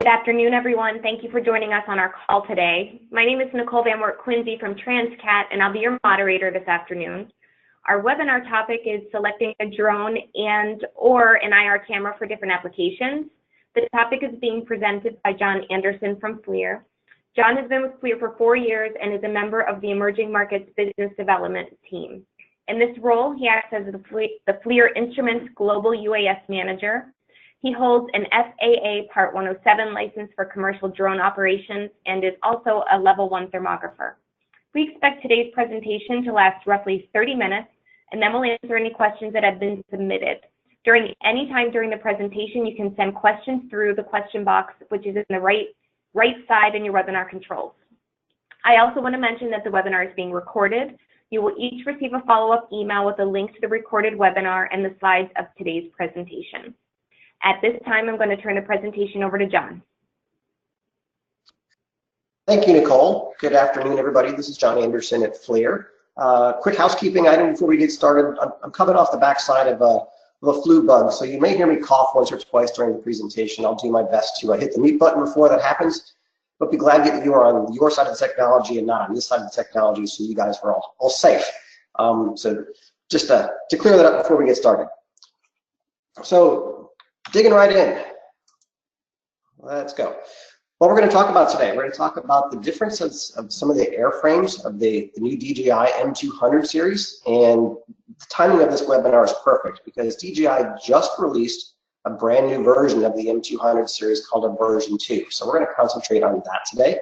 Good afternoon, everyone. Thank you for joining us on our call today. My name is Nicole Van Wert-Quincy from Transcat, and I'll be your moderator this afternoon. Our webinar topic is selecting a drone and/or an IR camera for different applications. The topic is being presented by John Anderson from FLIR. John has been with FLIR for 4 years and is a member of the Emerging Markets Business Development team. In this role, he acts as the FLIR Instruments Global UAS Manager. He holds an FAA Part 107 license for commercial drone operations and is also a Level 1 thermographer. We expect today's presentation to last roughly 30 minutes, and then we'll answer any questions that have been submitted. Any time during the presentation, you can send questions through the question box, which is in the right side in your webinar controls. I also want to mention that the webinar is being recorded. You will each receive a follow-up email with a link to the recorded webinar and the slides of today's presentation. At this time, I'm going to turn the presentation over to John. Thank you, Nicole. Good afternoon, everybody. This is John Anderson at FLIR. Quick housekeeping item before we get started. I'm coming off the backside of a flu bug, so you may hear me cough once or twice during the presentation. I'll do my best to hit the mute button before that happens, but be glad that you are on your side of the technology and not on this side of the technology, so you guys are all safe. So just to clear that up before we get started. So digging right in, let's go. What we're going to talk about today, we're going to talk about the differences of some of the airframes of the new DJI M200 series, and the timing of this webinar is perfect because DJI just released a brand new version of the M200 series called a version 2. So we're going to concentrate on that today.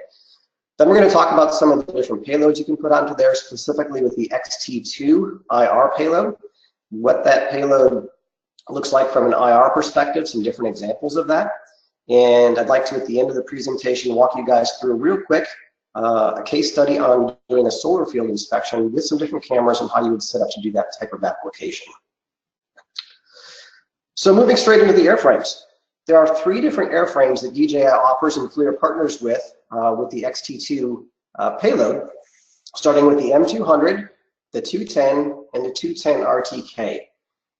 Then we're going to talk about some of the different payloads you can put onto there, specifically with the XT2 IR payload, what that payload looks like from an IR perspective, some different examples of that. And I'd like to, at the end of the presentation, walk you guys through real quick a case study on doing a solar field inspection with some different cameras and how you would set up to do that type of application. So moving straight into the airframes. There are 3 different airframes that DJI offers and FLIR partners with the XT2 payload, starting with the M200, the 210, and the 210 RTK.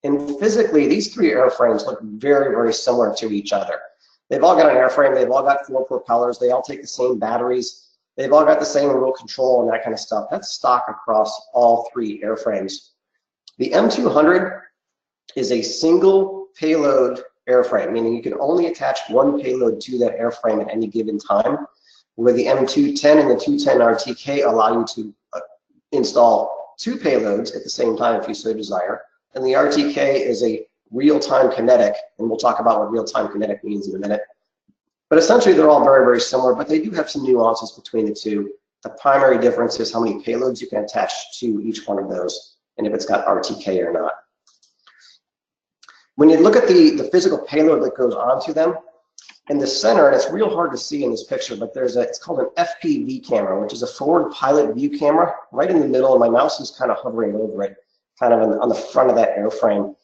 And physically, these 3 airframes look very, very similar to each other. They've all got an airframe, they've all got 4 propellers, they all take the same batteries, they've all got the same remote control and that kind of stuff. That's stock across all 3 airframes. The M200 is a single payload airframe, meaning you can only attach 1 payload to that airframe at any given time, where the M210 and the 210 RTK allow you to install 2 payloads at the same time if you so desire. And the RTK is a real-time kinetic, and we'll talk about what real-time kinetic means in a minute. But essentially, they're all very, very similar, but they do have some nuances between the 2. The primary difference is how many payloads you can attach to each one of those, and if it's got RTK or not. When you look at the physical payload that goes onto them, in the center, and it's real hard to see in this picture, but it's called an FPV camera, which is a forward pilot view camera, right in the middle, and my mouse is kind of hovering over it, kind of on the front of that airframe.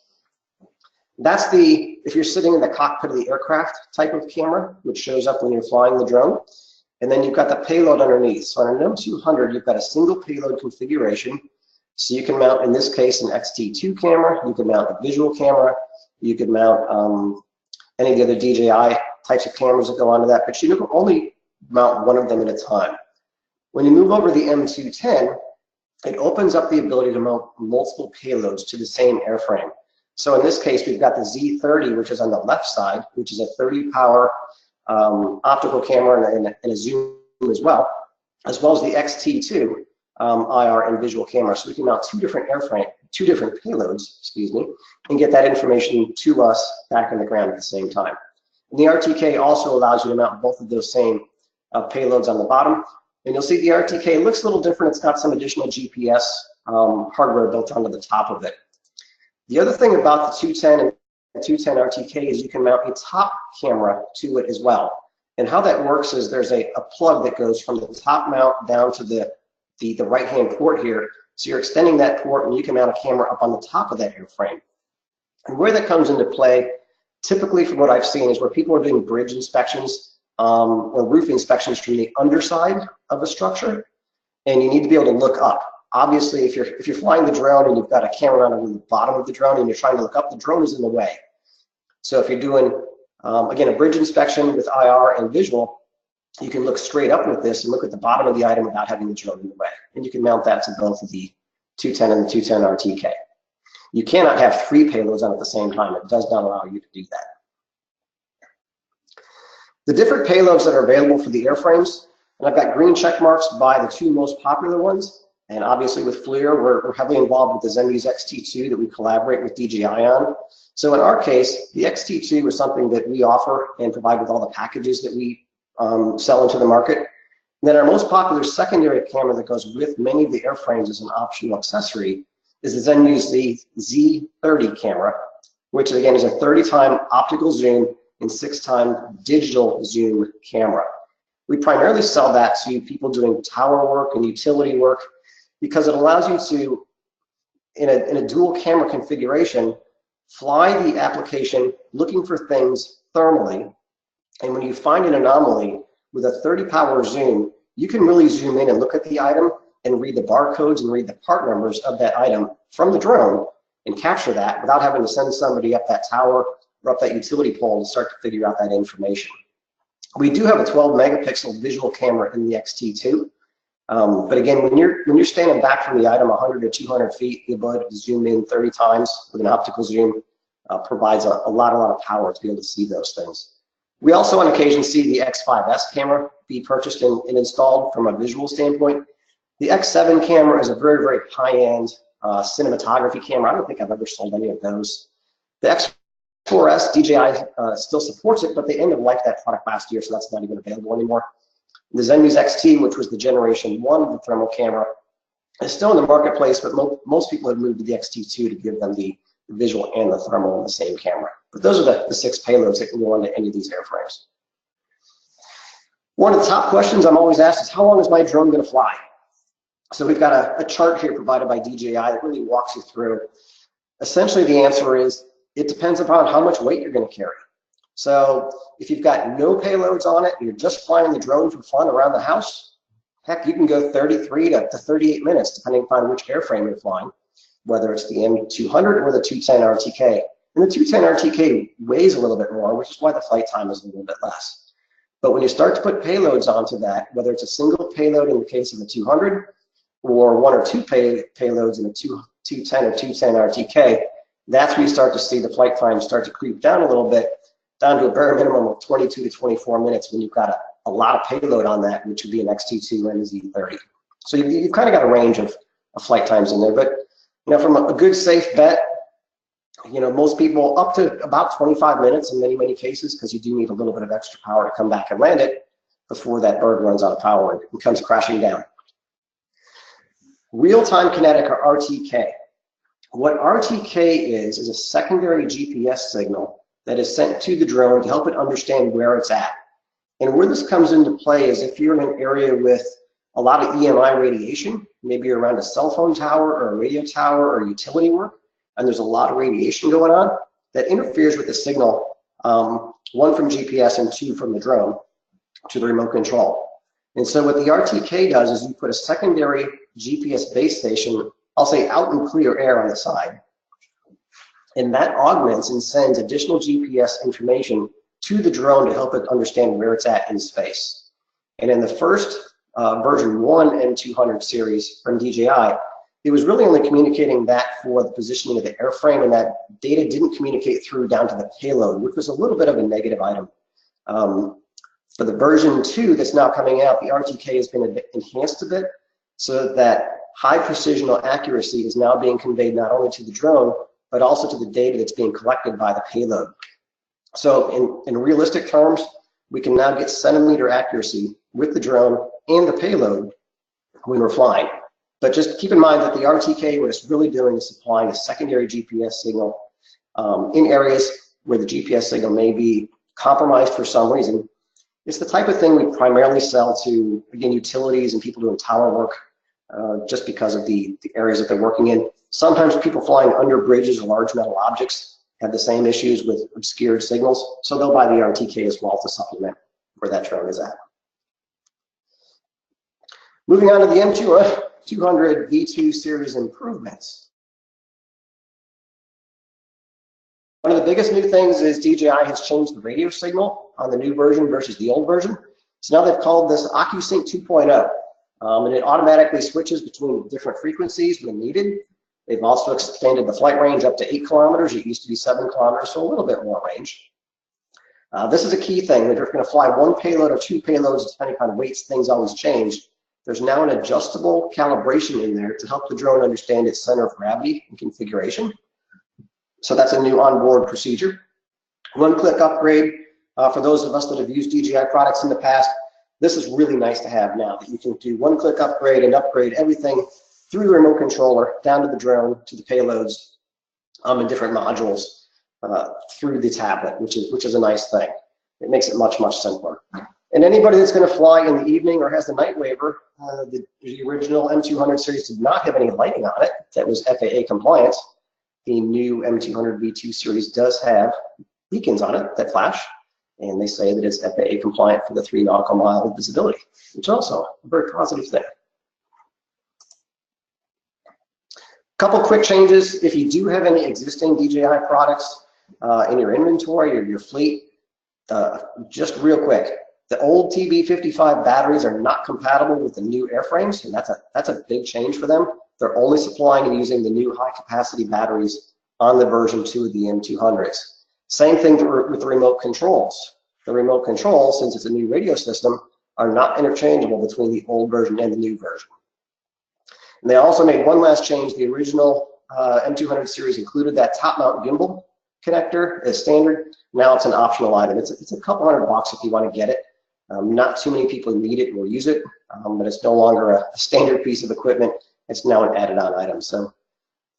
That's if you're sitting in the cockpit of the aircraft type of camera, which shows up when you're flying the drone. And then you've got the payload underneath. So on an M200, you've got a single payload configuration. So you can mount, in this case, an XT2 camera. You can mount a visual camera. You can mount any of the other DJI types of cameras that go onto that, but you can only mount one of them at a time. When you move over the M210, it opens up the ability to mount multiple payloads to the same airframe. So in this case, we've got the Z30, which is on the left side, which is a 30 power optical camera and a zoom as well as the XT2 IR and visual camera. So we can mount 2 different payloads, excuse me, and get that information to us back in the ground at the same time. And the RTK also allows you to mount both of those same payloads on the bottom. And you'll see the RTK looks a little different. It's got some additional GPS hardware built onto the top of it. The other thing about the 210 and the 210 RTK is you can mount a top camera to it as well. And how that works is there's a plug that goes from the top mount down to the right-hand port here. So you're extending that port and you can mount a camera up on the top of that airframe. And where that comes into play, typically from what I've seen, is where people are doing bridge inspections or roof inspections from the underside of a structure, and you need to be able to look up. Obviously, if you're flying the drone and you've got a camera on the bottom of the drone and you're trying to look up, the drone is in the way. So if you're doing Again, a bridge inspection with IR and visual, you can look straight up with this and look at the bottom of the item without having the drone in the way. And you can mount that to both of the 210 and the 210 RTK. You cannot have 3 payloads on at the same time. It does not allow you to do that. The different payloads that are available for the airframes, and I've got green check marks by the 2 most popular ones. And obviously with FLIR, we're heavily involved with the Zenmuse XT2 that we collaborate with DJI on. So in our case, the XT2 is something that we offer and provide with all the packages that we sell into the market. And then our most popular secondary camera that goes with many of the airframes as an optional accessory is the Zenmuse Z30 camera, which again is a 30-time optical zoom and 6-time digital zoom camera. We primarily sell that to people doing tower work and utility work because it allows you to, in a dual camera configuration, fly the application looking for things thermally. And when you find an anomaly with a 30-power zoom, you can really zoom in and look at the item and read the barcodes and read the part numbers of that item from the drone and capture that without having to send somebody up that tower or up that utility pole to start to figure out that information. We do have a 12-megapixel visual camera in the XT2. But again, when you're standing back from the item 100 or 200 feet, the ability to zoom in 30 times with an optical zoom provides a lot of power to be able to see those things. We also on occasion see the X5S camera be purchased and installed from a visual standpoint. The X7 camera is a very, very high-end cinematography camera. I don't think I've ever sold any of those. The X4S, DJI still supports it, but they ended of life that product last year, so that's not even available anymore. The Zenmuse XT, which was the generation 1 of the thermal camera, is still in the marketplace, but most people have moved to the XT2 to give them the visual and the thermal in the same camera. But those are the 6 payloads that can go onto any of these airframes. One of the top questions I'm always asked is, how long is my drone going to fly? So we've got a chart here provided by DJI that really walks you through. Essentially, the answer is, it depends upon how much weight you're going to carry. So if you've got no payloads on it, and you're just flying the drone for fun around the house, heck, you can go 33 to 38 minutes, depending upon which airframe you're flying, whether it's the M200 or the 210 RTK. And the 210 RTK weighs a little bit more, which is why the flight time is a little bit less. But when you start to put payloads onto that, whether it's a single payload in the case of the 200, or 1 or 2 payloads in a 210 or 210 RTK, that's when you start to see the flight time start to creep down a little bit, down to a bare minimum of 22 to 24 minutes when you've got a lot of payload on that, which would be an XT2 and a Z30. So you've kind of got a range of flight times in there. But from a good safe bet, most people up to about 25 minutes in many cases, because you do need a little bit of extra power to come back and land it before that bird runs out of power and comes crashing down. Real-time kinetic, or RTK. What RTK is a secondary GPS signal that is sent to the drone to help it understand where it's at. And where this comes into play is if you're in an area with a lot of EMI radiation, maybe you're around a cell phone tower or a radio tower or utility work, and there's a lot of radiation going on, that interferes with the signal, 1 from GPS and 2 from the drone to the remote control. And so what the RTK does is you put a secondary GPS base station, I'll say out in clear air on the side, and that augments and sends additional GPS information to the drone to help it understand where it's at in space. And in the first version 1 M200 series from DJI, it was really only communicating that for the positioning of the airframe, and that data didn't communicate through down to the payload, which was a little bit of a negative item. For the version 2 that's now coming out, the RTK has been enhanced a bit so that high precision accuracy is now being conveyed not only to the drone, but also to the data that's being collected by the payload. So in realistic terms, we can now get centimeter accuracy with the drone and the payload when we're flying. But just keep in mind that the RTK, what it's really doing is supplying a secondary GPS signal in areas where the GPS signal may be compromised for some reason. It's the type of thing we primarily sell to, again, utilities and people doing tower work, just because of the areas that they're working in. Sometimes people flying under bridges or large metal objects have the same issues with obscured signals, so they'll buy the RTK as well to supplement where that drone is at. Moving on to the M200 V2 series improvements. One of the biggest new things is DJI has changed the radio signal on the new version versus the old version. So now they've called this OcuSync 2.0, and it automatically switches between different frequencies when needed. They've also expanded the flight range up to 8 kilometers. It used to be 7 kilometers, so a little bit more range. This is a key thing. If you're going to fly 1 payload or 2 payloads, depending on weights, things always change. There's now an adjustable calibration in there to help the drone understand its center of gravity and configuration. So that's a new onboard procedure. One-click upgrade. For those of us that have used DJI products in the past, this is really nice to have now, that you can do one-click upgrade and upgrade everything through the remote controller, down to the drone, to the payloads, and different modules through the tablet, which is a nice thing. It makes it much, much simpler. And anybody that's going to fly in the evening or has the night waiver, the original M200 series did not have any lighting on it that was FAA compliant. The new M200 V2 series does have beacons on it that flash, and they say that it's FAA compliant for the 3 nautical mile visibility, which is also a very positive thing. Couple quick changes. If you do have any existing DJI products in your inventory or your fleet, just real quick, the old TB55 batteries are not compatible with the new airframes, and that's a big change for them. They're only supplying and using the new high-capacity batteries on the version 2 of the M200s. Same thing with the remote controls. The remote controls, since it's a new radio system, are not interchangeable between the old version and the new version. And they also made one last change. The original M200 series included that top-mount gimbal connector as standard. Now it's an optional item. It's a couple $100 if you want to get it. Not too many people need it or use it, but it's no longer a standard piece of equipment. It's now an added-on item. So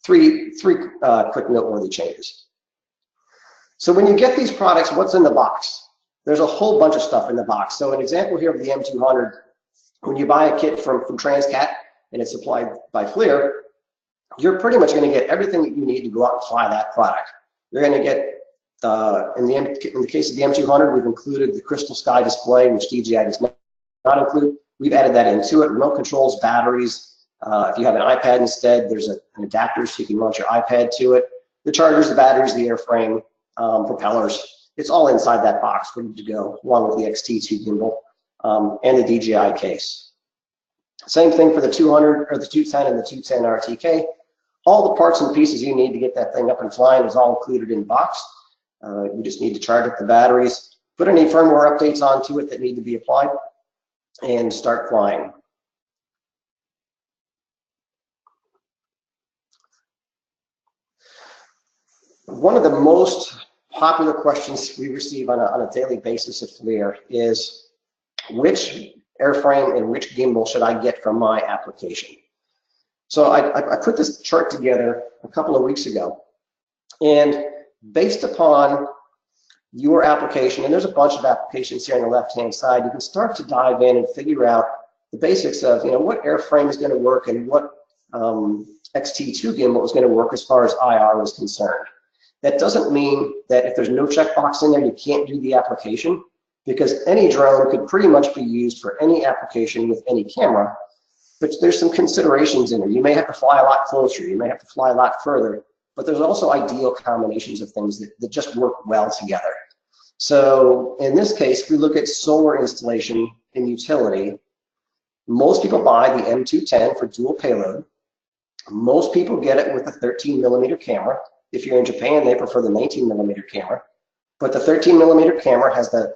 three quick noteworthy changes. So when you get these products, what's in the box? There's a whole bunch of stuff in the box. So an example here of the M200, when you buy a kit from Transcat and it's supplied by FLIR, you're pretty much going to get everything that you need to go out and fly that product. You're going to get, in the case of the M200, we've included the crystal sky display, which DJI does not include. We've added that into it. Remote controls, batteries. If you have an iPad instead, there's an adapter so you can launch your iPad to it. The chargers, the batteries, the airframe, propellers. It's all inside that box ready to go, along with the XT2 gimbal and the DJI case. Same thing for the 200 or the 210 and the 210 RTK. All the parts and pieces you need to get that thing up and flying is all included in the box. You just need to charge up the batteries, put any firmware updates onto it that need to be applied, and start flying. One of the most popular questions we receive on a daily basis at FLIR is, which airframe and which gimbal should I get from my application? So I put this chart together a couple of weeks ago, and based upon your application, and there's a bunch of applications here on the left-hand side, you can start to dive in and figure out the basics of, what airframe is going to work and what XT2 gimbal is going to work as far as IR is concerned. That doesn't mean that if there's no checkbox in there, you can't do the application, because any drone could pretty much be used for any application with any camera, but there's some considerations in there. You may have to fly a lot closer, you may have to fly a lot further, but there's also ideal combinations of things that just work well together. So in this case, if we look at solar installation and utility, most people buy the M210 for dual payload. Most people get it with a 13mm camera. If you're in Japan, they prefer the 19mm camera. But the 13mm camera has a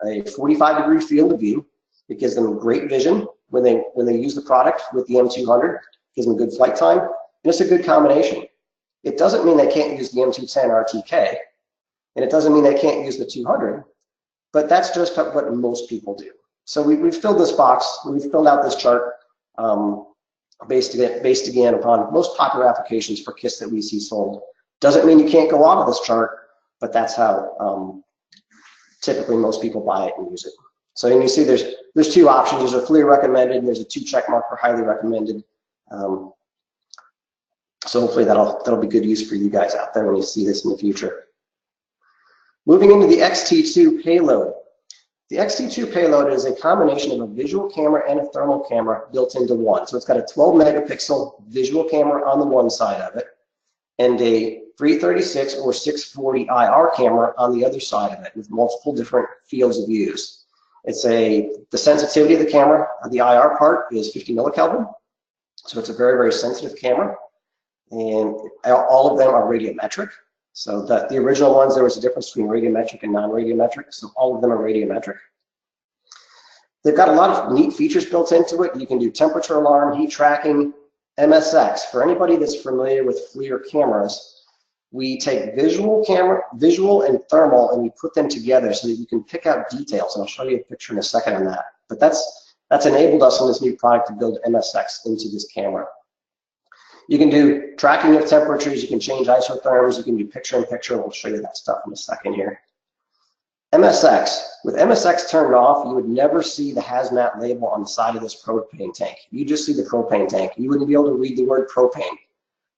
45-degree field of view. It gives them great vision when they use the product with the M200. It gives them good flight time, and it's a good combination. It doesn't mean they can't use the M210 RTK, and it doesn't mean they can't use the 200, but that's just what most people do. So we've filled this box, we've filled out this chart based again upon most popular applications for kits that we see sold. Doesn't mean you can't go out of this chart, but that's how typically most people buy it and use it. So you see there's two options. There's a FLIR recommended and there's a 2 check mark for highly recommended. So hopefully that'll be good use for you guys out there when you see this in the future. Moving into the XT2 payload. The XT2 payload is a combination of a visual camera and a thermal camera built into one. So it's got a 12 megapixel visual camera on the one side of it. and a 336 or 640 IR camera on the other side of it with multiple different fields of use. The sensitivity of the camera, the IR part, is 50 millikelvin. So it's a very, very sensitive camera. And all of them are radiometric. So the original ones, there was a difference between radiometric and non-radiometric. So all of them are radiometric. They've got a lot of neat features built into it. You can do temperature alarm, heat tracking, MSX. For anybody that's familiar with FLIR cameras, we take visual and thermal, and we put them together so that you can pick out details. And I'll show you a picture in a second on that. But that's enabled us in this new product to build MSX into this camera. You can do tracking of temperatures, you can change isotherms, you can do picture-in-picture. We'll show you that stuff in a second here. MSX. With MSX turned off, you would never see the hazmat label on the side of this propane tank. You just see the propane tank. You wouldn't be able to read the word propane.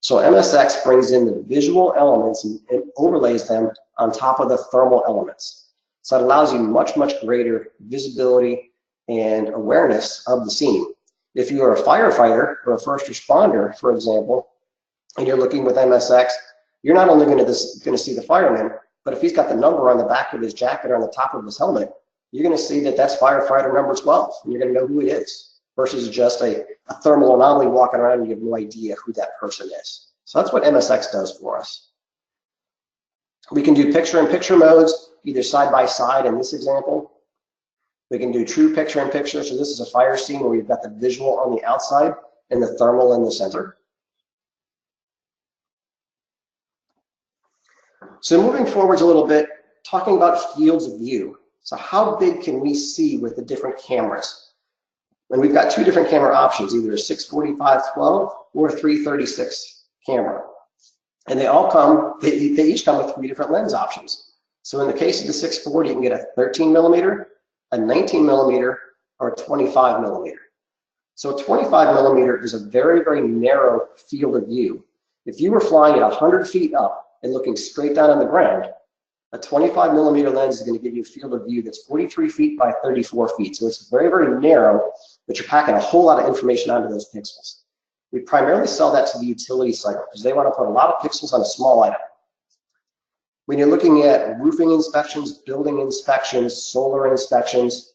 So MSX brings in the visual elements and overlays them on top of the thermal elements. So it allows you much, much greater visibility and awareness of the scene. If you are a firefighter or a first responder, for example, and you're looking with MSX, you're not only going to see the fireman, but if he's got the number on the back of his jacket or on the top of his helmet, you're going to see that that's firefighter number 12, and you're going to know who it is, versus just a thermal anomaly walking around and you have no idea who that person is. So that's what MSX does for us. We can do picture-in-picture modes, either side by side in this example. We can do true picture-in-picture. So this is a fire scene where we've got the visual on the outside and the thermal in the center. So moving forwards a little bit, talking about fields of view. So how big can we see with the different cameras? And we've got two different camera options, either a 645-12 or a 336 camera. And they each come with 3 different lens options. So in the case of the 640, you can get a 13 millimeter, a 19 millimeter, or a 25 millimeter. So a 25 millimeter is a very, very narrow field of view. If you were flying at 100 feet up and looking straight down on the ground, a 25 millimeter lens is going to give you a field of view that's 43 feet by 34 feet. So it's very, very narrow, but you're packing a whole lot of information onto those pixels. We primarily sell that to the utility cycle because they want to put a lot of pixels on a small item. When you're looking at roofing inspections, building inspections, solar inspections,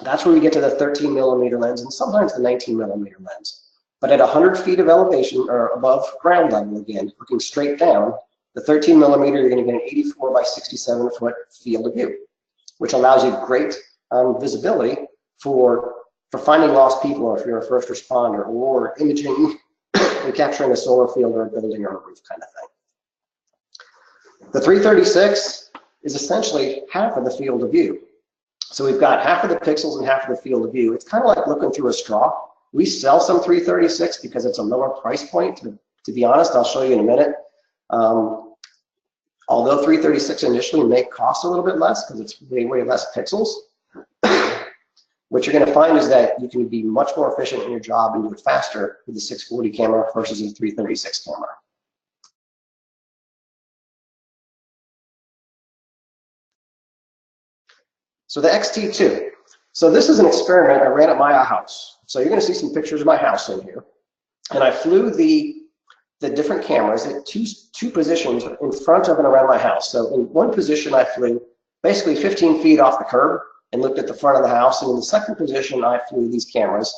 that's where we get to the 13 millimeter lens and sometimes the 19 millimeter lens. But at 100 feet of elevation or above ground level, again, looking straight down, the 13 millimeter, you're going to get an 84 by 67 foot field of view, which allows you great visibility for finding lost people, or if you're a first responder, or imaging and capturing a solar field or a building or a roof kind of thing. The 336 is essentially half of the field of view. So we've got half of the pixels and half of the field of view. It's kind of like looking through a straw. We sell some 336 because it's a lower price point. To be honest, I'll show you in a minute. Although 336 initially may cost a little bit less because it's way, way less pixels, what you're going to find is that you can be much more efficient in your job and do it faster with the 640 camera versus a 336 camera. So the XT2. So this is an experiment I ran at my house. So you're going to see some pictures of my house in here. And I flew the different cameras at two positions in front of and around my house. So in one position, I flew basically 15 feet off the curb and looked at the front of the house. And in the second position, I flew these cameras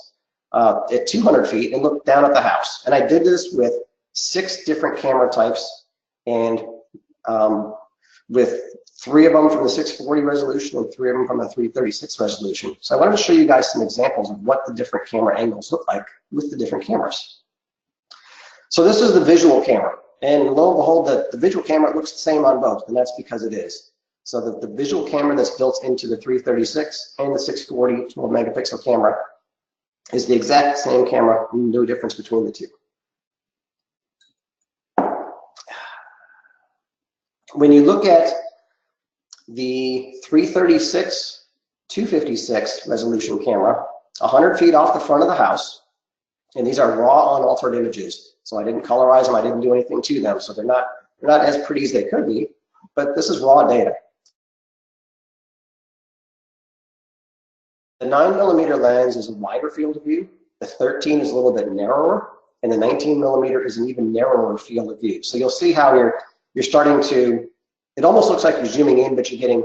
at 200 feet and looked down at the house. And I did this with 6 different camera types and with 3 of them from the 640 resolution and 3 of them from the 336 resolution. So I wanted to show you guys some examples of what the different camera angles look like with the different cameras. So this is the visual camera, and lo and behold, the visual camera looks the same on both, and that's because it is. So the visual camera that's built into the 336 and the 640 12 megapixel camera is the exact same camera, no difference between the two. When you look at the 336 256 resolution camera, 100 feet off the front of the house, and these are raw unaltered images. So I didn't colorize them, I didn't do anything to them, so they're not as pretty as they could be, but this is raw data. The 9 millimeter lens is a wider field of view. The 13 is a little bit narrower, and the 19 millimeter is an even narrower field of view. So you'll see how you're starting to, it almost looks like you're zooming in, but you're getting,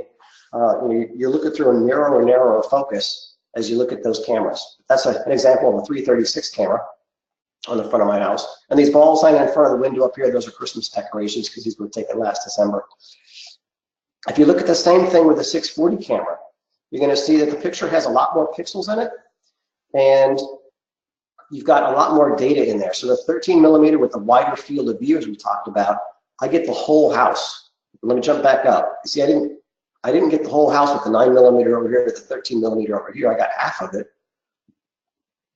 you're looking through a narrower and narrower focus as you look at those cameras. That's an example of a 336 camera on the front of my house. And these balls hanging in front of the window up here, those are Christmas decorations because these were taken last December. If you look at the same thing with the 640 camera, you're going to see that the picture has a lot more pixels in it, and you've got a lot more data in there. So the 13 millimeter with the wider field of view, as we talked about, I get the whole house. Let me jump back up. See, I didn't get the whole house with the 9 millimeter over here, with the 13 millimeter over here. I got half of it.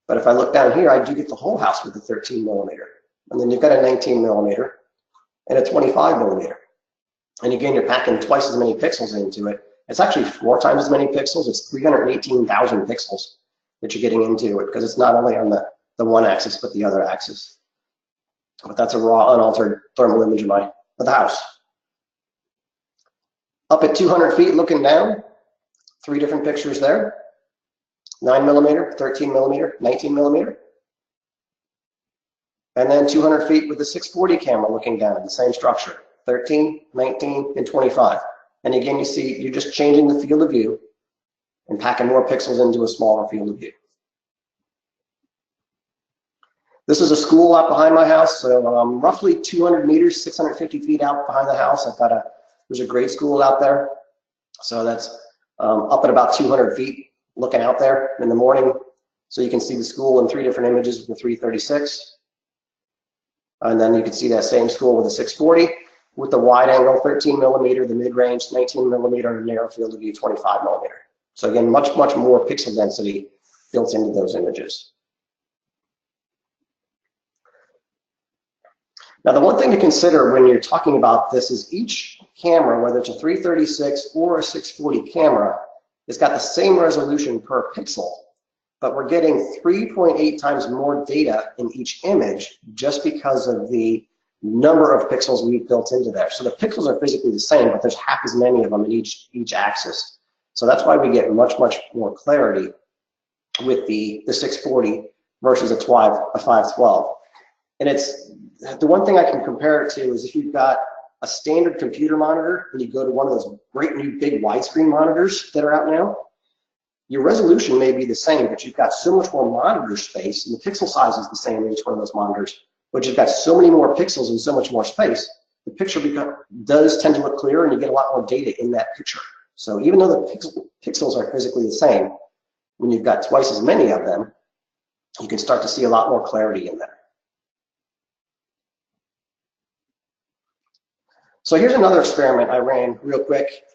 But if I look down here, I do get the whole house with the 13 millimeter. And then you've got a 19 millimeter and a 25 millimeter. And again, you're packing twice as many pixels into it. It's actually 4 times as many pixels. It's 318,000 pixels that you're getting into it, because it's not only on the one axis, but the other axis. But that's a raw, unaltered thermal image of the house. Up at 200 feet looking down, 3 different pictures there. 9 millimeter, 13 millimeter, 19 millimeter. And then 200 feet with the 640 camera looking down at the same structure, 13, 19, and 25. And again, you see, you're just changing the field of view and packing more pixels into a smaller field of view. This is a school out behind my house, so roughly 200 meters, 650 feet out behind the house. There's a grade school out there. So that's up at about 200 feet looking out there in the morning. So you can see the school in 3 different images with the 336. And then you can see that same school with the 640 with the wide angle 13 millimeter, the mid-range 19 millimeter, and narrow field of view 25 millimeter. So again, much more pixel density built into those images. Now, the one thing to consider when you're talking about this is each camera, whether it's a 336 or a 640 camera, has got the same resolution per pixel, but we're getting 3.8 times more data in each image just because of the number of pixels we've built into there. So the pixels are physically the same, but there's half as many of them in each axis. So that's why we get much more clarity with the 640 versus a 512. And it's the one thing I can compare it to is if you've got a standard computer monitor and you go to one of those great new big widescreen monitors that are out now, your resolution may be the same, but you've got so much more monitor space, and the pixel size is the same in each one of those monitors, but you've got so many more pixels and so much more space, the picture does tend to look clearer and you get a lot more data in that picture. So even though the pixels are physically the same, when you've got twice as many of them, you can start to see a lot more clarity in there. So here's another experiment I ran real quick.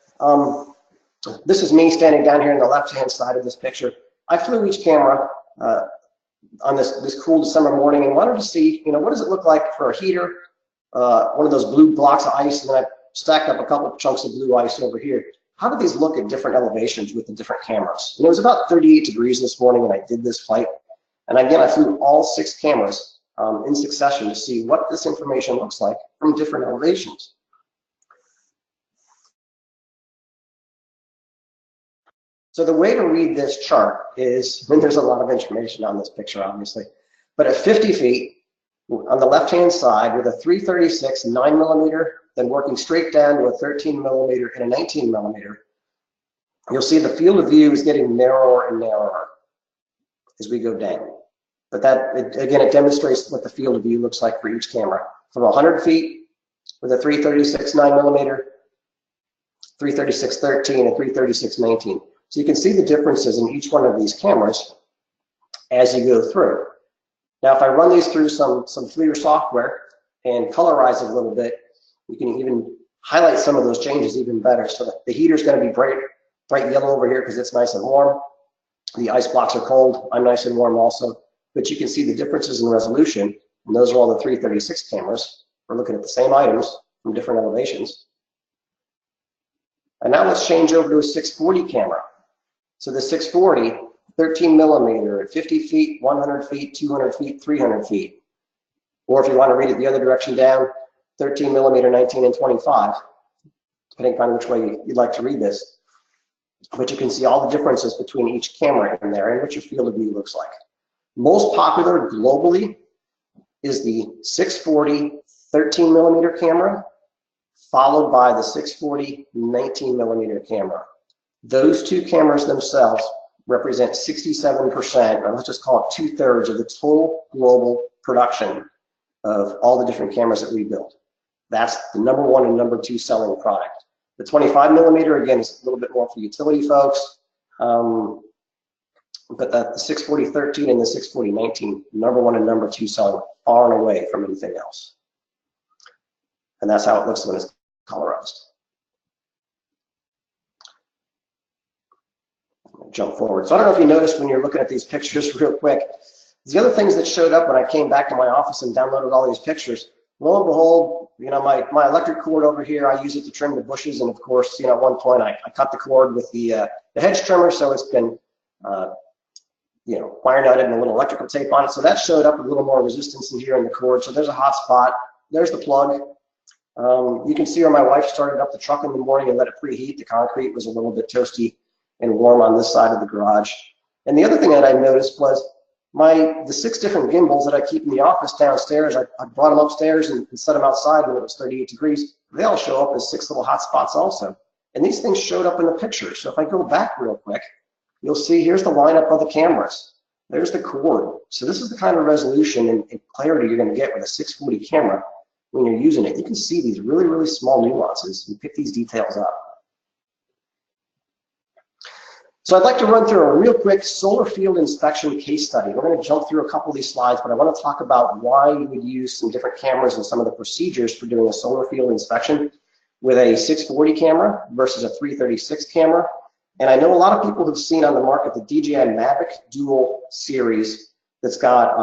This is me standing down here on the left-hand side of this picture. I flew each camera on this cool December morning and wanted to see, what does it look like for a heater, one of those blue blocks of ice, and then I stacked up a couple of chunks of blue ice over here. How do these look at different elevations with the different cameras? And it was about 38 degrees this morning when I did this flight. And again, I flew all 6 cameras in succession to see what this information looks like from different elevations. So the way to read this chart is, and there's a lot of information on this picture, obviously, but at 50 feet, on the left-hand side with a 336 9 millimeter, then working straight down to a 13 millimeter and a 19 millimeter, you'll see the field of view is getting narrower and narrower as we go down. But again, it demonstrates what the field of view looks like for each camera. From 100 feet with a 336 9 millimeter, 336 13, and 336 19. So you can see the differences in each one of these cameras as you go through. Now, if I run these through some FLIR software and colorize it a little bit, you can even highlight some of those changes even better. So the heater's going to be bright yellow over here because it's nice and warm. The ice blocks are cold. I'm nice and warm also. But you can see the differences in resolution, and those are all the 336 cameras. We're looking at the same items from different elevations. And now let's change over to a 640 camera. So the 640, 13 millimeter at 50 feet, 100 feet, 200 feet, 300 feet. Or if you want to read it the other direction down, 13 millimeter, 19, and 25, depending upon which way you'd like to read this. But you can see all the differences between each camera in there and what your field of view looks like. Most popular globally is the 640 13mm camera, followed by the 640 19mm camera. Those two cameras themselves represent 67%, or let's just call it 2/3 of the total global production of all the different cameras that we build. That's the #1 and #2 selling product. The 25mm, again, is a little bit more for utility folks, but the 640 13 and the 640 19, #1 and #2 selling far and away from anything else. And that's how it looks when it's colorized. Jump forward. So I don't know if you noticed when you're looking at these pictures real quick, the other things that showed up when I came back to my office and downloaded all these pictures, lo and behold, you know, my electric cord over here, I use it to trim the bushes, and of course, you know, at one point I cut the cord with the hedge trimmer, so it's been, you know, wire nutted and a little electrical tape on it, so that showed up with a little more resistance in here in the cord. So there's a hot spot. There's the plug. You can see where my wife started up the truck in the morning and let it preheat. The concrete was a little bit toasty and warm on this side of the garage. And the other thing that I noticed was the 6 different gimbals that I keep in the office downstairs, I brought them upstairs and set them outside when it was 38 degrees. They all show up as 6 little hot spots also. And these things showed up in the picture. So if I go back real quick, you'll see here's the lineup of the cameras. There's the cord. So this is the kind of resolution and clarity you're going to get with a 640 camera when you're using it. You can see these really, really small nuances and pick these details up. So I'd like to run through a real quick solar field inspection case study. We're going to jump through a couple of these slides, but I want to talk about why you would use some different cameras and some of the procedures for doing a solar field inspection with a 640 camera versus a 336 camera. And I know a lot of people have seen on the market the DJI Mavic Dual series that's got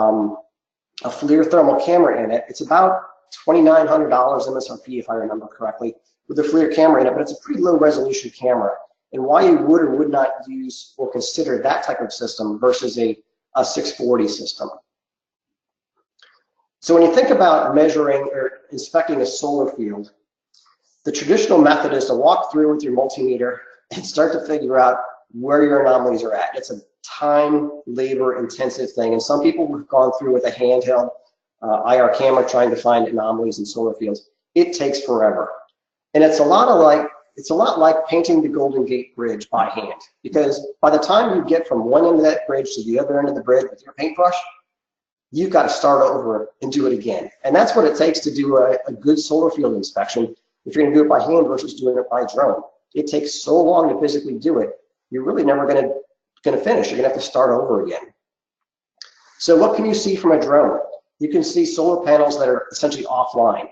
a FLIR thermal camera in it. It's about $2,900 MSRP, if I remember correctly, with the FLIR camera in it, but it's a pretty low resolution camera. And why you would or would not use or consider that type of system versus a 640 system. So when you think about measuring or inspecting a solar field, the traditional method is to walk through with your multimeter and start to figure out where your anomalies are at. It's a time, labor intensive thing. And some people have gone through with a handheld IR camera trying to find anomalies in solar fields. It takes forever. And it's a lot like painting the Golden Gate Bridge by hand, because by the time you get from one end of that bridge to the other end of the bridge with your paintbrush, you've got to start over and do it again. And that's what it takes to do a good solar field inspection if you're going to do it by hand versus doing it by drone. It takes so long to physically do it, you're really never going to finish. You're going to have to start over again. So what can you see from a drone? You can see solar panels that are essentially offline.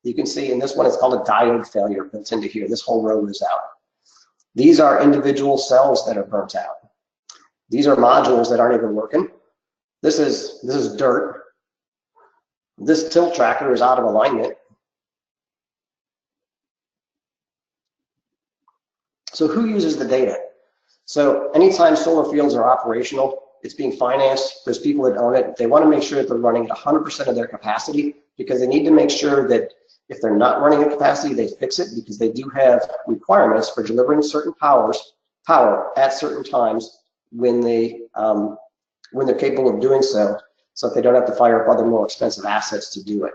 You can see in this one, it's called a diode failure built into here. This whole row is out. These are individual cells that are burnt out. These are modules that aren't even working. This is dirt. This tilt tracker is out of alignment. So who uses the data? So anytime solar fields are operational, it's being financed, there's people that own it, they want to make sure that they're running at 100% of their capacity, because they need to make sure that if they're not running at capacity, they fix it, because they do have requirements for delivering certain power at certain times when they're capable of doing so that they don't have to fire up other more expensive assets to do it.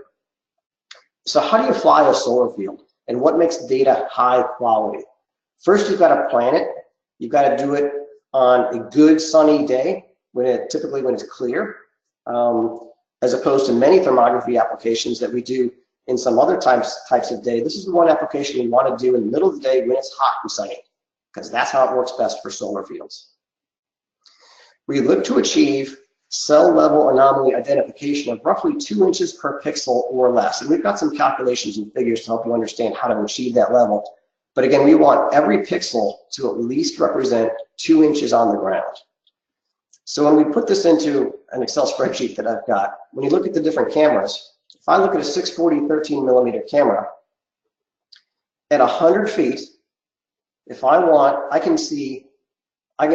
So how do you fly a solar field, and what makes data high quality? First, you've got to plan it. You've got to do it on a good sunny day, typically when it's clear, as opposed to many thermography applications that we do in some other types of day. This is the one application we want to do in the middle of the day when it's hot and sunny, because that's how it works best for solar fields. We look to achieve cell level anomaly identification of roughly 2 inches per pixel or less. And we've got some calculations and figures to help you understand how to achieve that level. But again, we want every pixel to at least represent 2 inches on the ground. So when we put this into an Excel spreadsheet that I've got, when you look at the different cameras, if I look at a 640 13mm camera at 100 feet, if I want, I can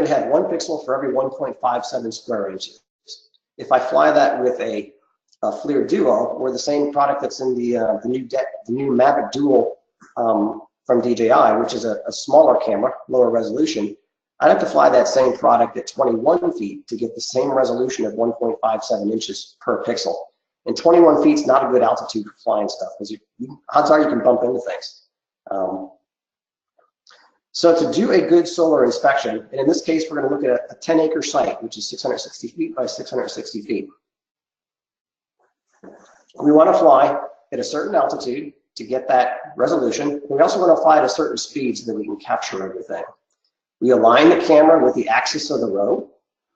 have 1 pixel for every 1.57 square inches. If I fly that with a FLIR Duo, or the same product that's in the new Mavic Dual from DJI, which is a smaller camera, lower resolution, I'd have to fly that same product at 21 feet to get the same resolution of 1.57 inches per pixel. And 21 feet is not a good altitude for flying stuff because odds are you can bump into things. So to do a good solar inspection, and in this case, we're going to look at a 10-acre site, which is 660 feet by 660 feet. We want to fly at a certain altitude to get that resolution. We also want to fly at a certain speed so that we can capture everything. We align the camera with the axis of the row,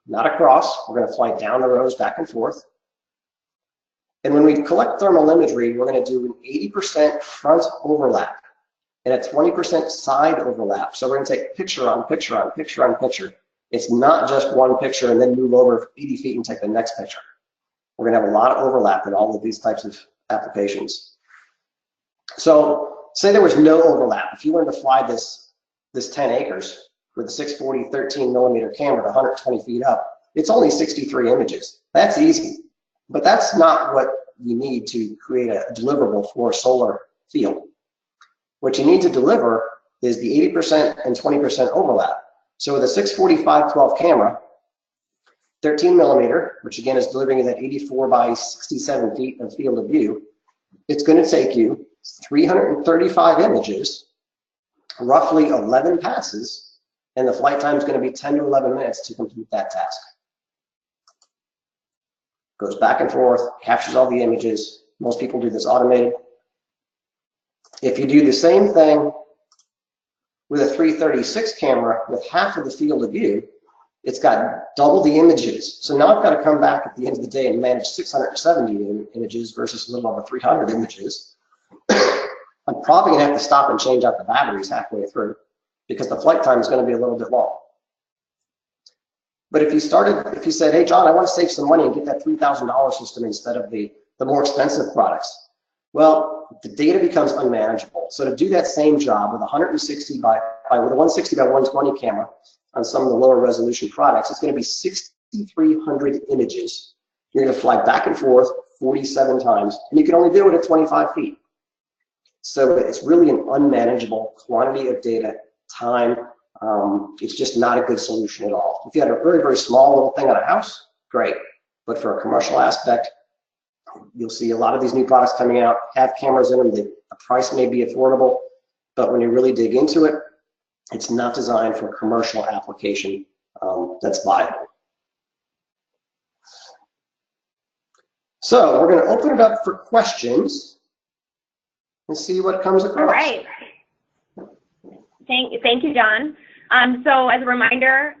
not across. We're going to fly down the rows back and forth. And when we collect thermal imagery, we're going to do an 80% front overlap and a 20% side overlap. So we're going to take picture on picture on picture on picture. It's not just one picture and then move over 80 feet and take the next picture. We're going to have a lot of overlap in all of these types of applications. So say there was no overlap. If you wanted to fly this 10 acres with a 640 13mm camera at 120 feet up, it's only 63 images. That's easy. But that's not what you need to create a deliverable for a solar field. What you need to deliver is the 80% and 20% overlap. So with a 640 512 camera, 13mm, which again is delivering you that 84 by 67 feet of field of view, it's going to take you 335 images, roughly 11 passes, and the flight time is going to be 10 to 11 minutes to complete that task. Goes back and forth, captures all the images. Most people do this automated. If you do the same thing with a 336 camera with half of the field of view, it's got double the images. So now I've got to come back at the end of the day and manage 670 images versus a little over 300 images. I'm probably going to have to stop and change out the batteries halfway through because the flight time is going to be a little bit long. But if you said, hey, John, I want to save some money and get that $3,000 system instead of the more expensive products, well, the data becomes unmanageable. So to do that same job with a 160 by 120 camera on some of the lower resolution products, it's going to be 6,300 images. You're going to fly back and forth 47 times, and you can only do it at 25 feet. So it's really an unmanageable quantity of data, time. It's just not a good solution at all. If you had a very, very small little thing on a house, great. But for a commercial aspect, you'll see a lot of these new products coming out have cameras in them. The price may be affordable, but when you really dig into it, it's not designed for a commercial application that's viable. So we're going to open it up for questions and see what comes across. All right. Thank you, John. So as a reminder,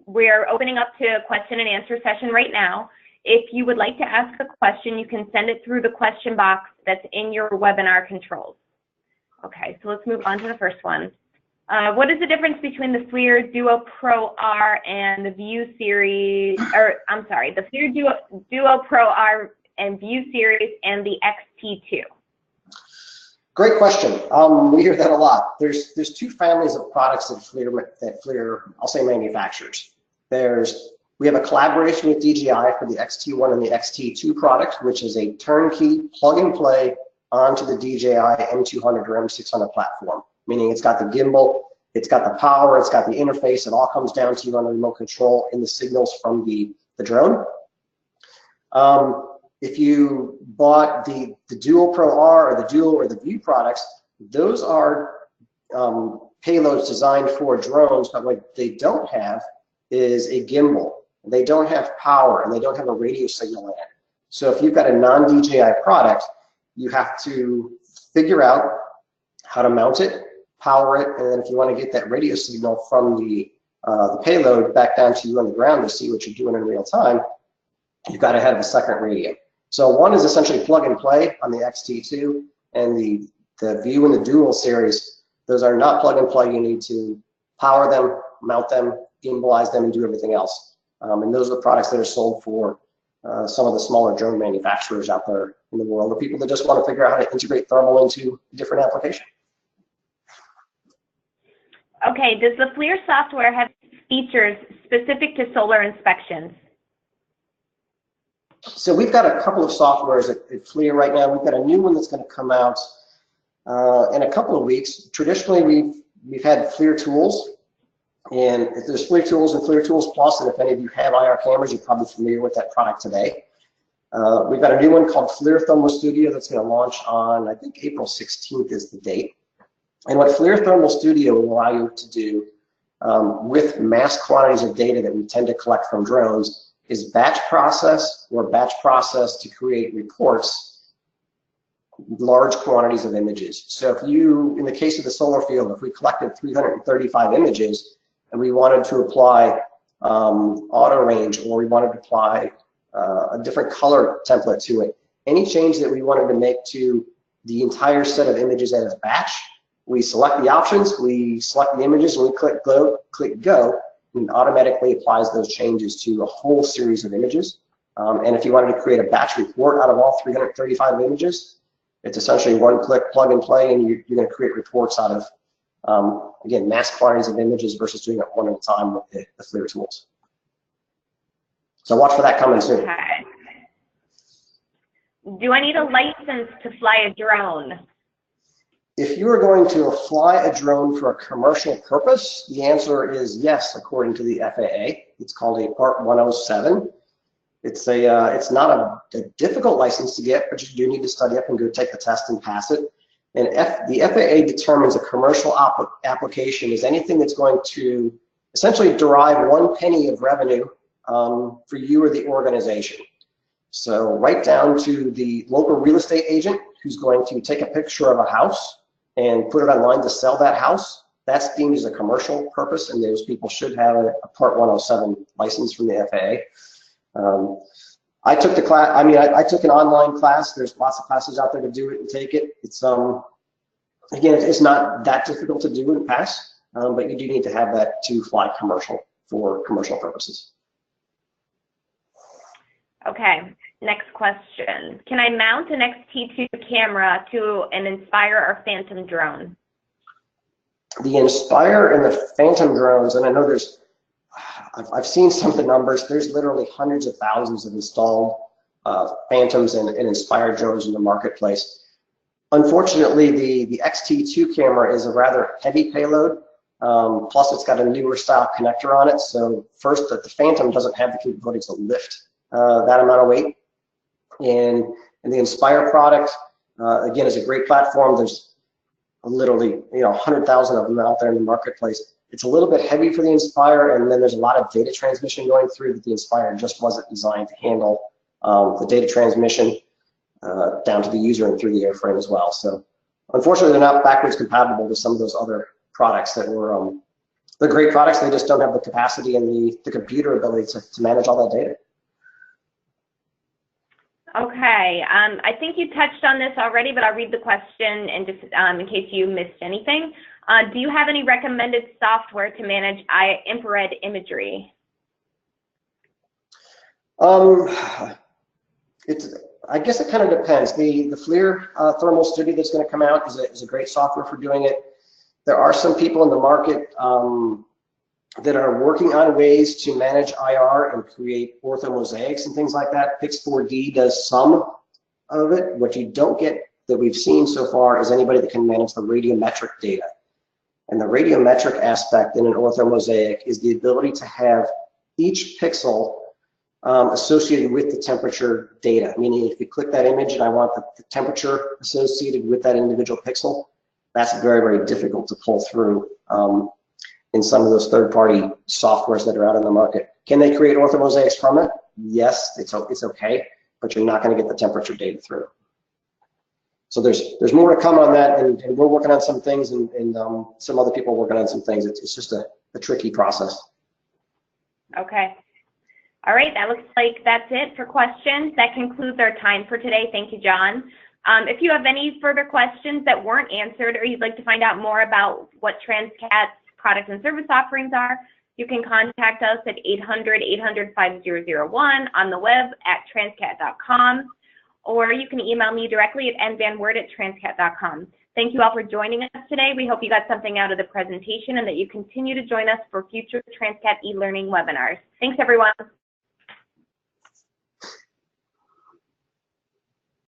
we're opening up to a question and answer session right now. If you would like to ask a question, you can send it through the question box that's in your webinar controls. Okay, so let's move on to the first one. What is the difference between the FLIR Duo Pro R and the View Series, or I'm sorry, the FLIR Duo Pro R and View Series and the XT2? Great question. We hear that a lot. There's two families of products that FLIR, I'll say, manufactures. We have a collaboration with DJI for the XT1 and the XT2 product, which is a turnkey plug and play onto the DJI M200 or M600 platform, meaning it's got the gimbal, it's got the power, it's got the interface. It all comes down to you on the remote control in the signals from the drone. If you bought the Duo Pro R or the Duo or the View products, those are payloads designed for drones, but what they don't have is a gimbal. They don't have power, and they don't have a radio signal in it. So if you've got a non-DJI product, you have to figure out how to mount it, power it, and then if you want to get that radio signal from the payload back down to you on the ground to see what you're doing in real time, you've got to have a second radio. So one is essentially plug and play on the XT2, and the View and the Dual series, those are not plug and play. You need to power them, mount them, gimbalize them, and do everything else. And those are the products that are sold for some of the smaller drone manufacturers out there in the world, or people that just want to figure out how to integrate thermal into a different application. Okay, does the FLIR software have features specific to solar inspections? So we've got a couple of softwares at FLIR right now. We've got a new one that's going to come out in a couple of weeks. Traditionally, we've had FLIR Tools, and if there's FLIR Tools and FLIR Tools Plus, and if any of you have IR cameras, you're probably familiar with that product today. We've got a new one called FLIR Thermal Studio that's going to launch on, I think, April 16th is the date. And what FLIR Thermal Studio will allow you to do with mass quantities of data that we tend to collect from drones is batch process to create reports, large quantities of images. So if you, in the case of the solar field, if we collected 335 images and we wanted to apply auto range, or we wanted to apply a different color template to it, any change that we wanted to make to the entire set of images as a batch, we select the options, we select the images, and we click go, and it automatically applies those changes to a whole series of images. And if you wanted to create a batch report out of all 335 images, it's essentially one click, plug and play, and you're going to create reports out of, again, mass quantities of images versus doing it one at a time with the FLIR tools. So watch for that coming soon. Okay. Do I need a license to fly a drone? If you are going to fly a drone for a commercial purpose, the answer is yes, according to the FAA. It's called a Part 107. It's not a difficult license to get, but you do need to study up and go take the test and pass it. And the FAA determines a commercial application is anything that's going to essentially derive 1 penny of revenue for you or the organization. So right down to the local real estate agent who's going to take a picture of a house and put it online to sell that house, that's deemed as a commercial purpose, and those people should have a Part 107 license from the FAA. I took the class, I took an online class. There's lots of classes out there to do it and take it. It's, again, it's not that difficult to do and pass, but you do need to have that to fly commercial for commercial purposes. Okay, next question. Can I mount an X-T2 camera to an Inspire or Phantom drone? The Inspire and the Phantom drones, and I know there's, I've seen some of the numbers, there's literally hundreds of thousands of installed Phantoms and Inspire drones in the marketplace. Unfortunately, the X-T2 camera is a rather heavy payload, plus it's got a newer style connector on it, so first, that the Phantom doesn't have the capability to lift that amount of weight. And the Inspire product, again, is a great platform. There's literally 100,000 of them out there in the marketplace. It's a little bit heavy for the Inspire, and then there's a lot of data transmission going through that the Inspire just wasn't designed to handle the data transmission down to the user and through the airframe as well. So unfortunately, they're not backwards compatible with some of those other products that were, they're great products, they just don't have the capacity and the computer ability to manage all that data. Okay, I think you touched on this already, but I'll read the question and just in case you missed anything. Do you have any recommended software to manage infrared imagery? I guess it kind of depends. The FLIR Thermal Studio that's going to come out is a great software for doing it. There are some people in the market that are working on ways to manage IR and create orthomosaics and things like that. Pix4D does some of it. What you don't get that we've seen so far is anybody that can manage the radiometric data. And the radiometric aspect in an orthomosaic is the ability to have each pixel associated with the temperature data. Meaning if you click that image and I want the temperature associated with that individual pixel, that's very, very difficult to pull through in some of those third-party softwares that are out in the market. Can they create orthomosaics from it? Yes, it's okay, but you're not going to get the temperature data through. So there's more to come on that, and we're working on some things, and some other people are working on some things. It's just a tricky process. Okay. All right, that looks like that's it for questions. That concludes our time for today. Thank you, John. If you have any further questions that weren't answered, or you'd like to find out more about what Transcat's product and service offerings are, you can contact us at 800-800-5001 on the web at transcat.com, or you can email me directly at nvanword@transcat.com. Thank you all for joining us today. We hope you got something out of the presentation and that you continue to join us for future Transcat e-learning webinars. Thanks, everyone.